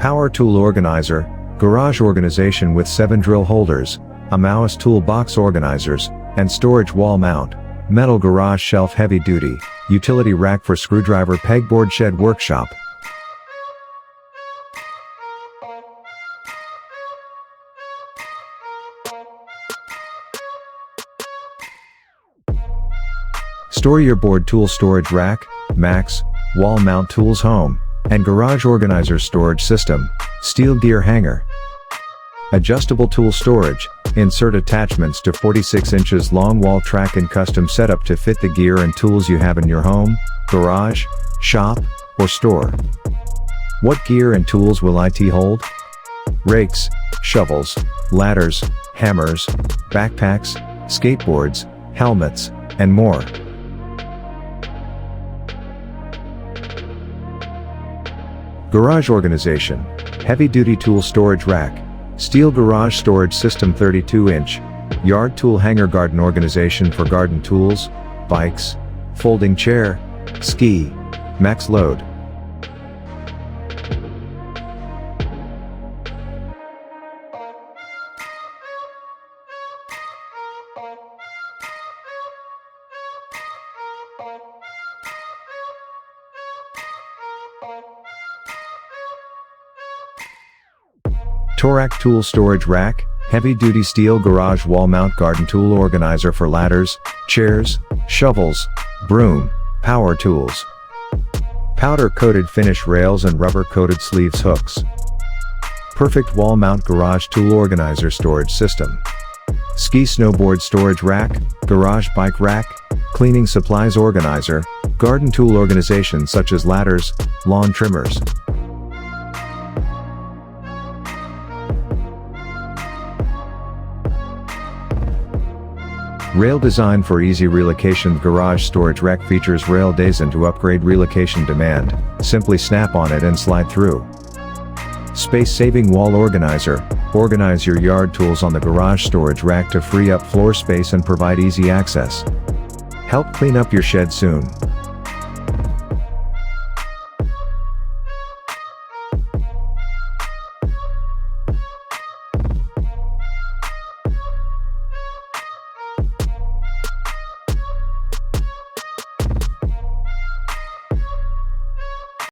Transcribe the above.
Power tool organizer, garage organization with 7 drill holders, a Maoist tool box organizers, and storage wall mount. Metal garage shelf heavy duty, utility rack for screwdriver pegboard shed workshop. StoreYourBoard tool storage rack, max, wall mount tools home, and garage organizer storage system, steel gear hanger. Adjustable tool storage, insert attachments to 46 inches long wall track and custom setup to fit the gear and tools you have in your home, garage, shop, or store. What gear and tools will IT hold? Rakes, shovels, ladders, hammers, backpacks, skateboards, helmets, and more. Garage organization, heavy-duty tool storage rack, steel garage storage system 32-inch, yard tool hanger garden organization for garden tools, bikes, folding chair, ski, max load. TORACK tool storage rack, heavy-duty steel garage wall mount garden tool organizer for ladders, chairs, shovels, broom, power tools. Powder-coated finish rails and rubber-coated sleeves hooks. Perfect wall mount garage tool organizer storage system. Ski snowboard storage rack, garage bike rack, cleaning supplies organizer, garden tool organization such as ladders, lawn trimmers. Rail design for easy relocation. Garage storage rack features rail design to upgrade relocation demand. Simply snap on it and slide through. Space-saving wall organizer. Organize your yard tools on the garage storage rack to free up floor space and provide easy access. Help clean up your shed soon.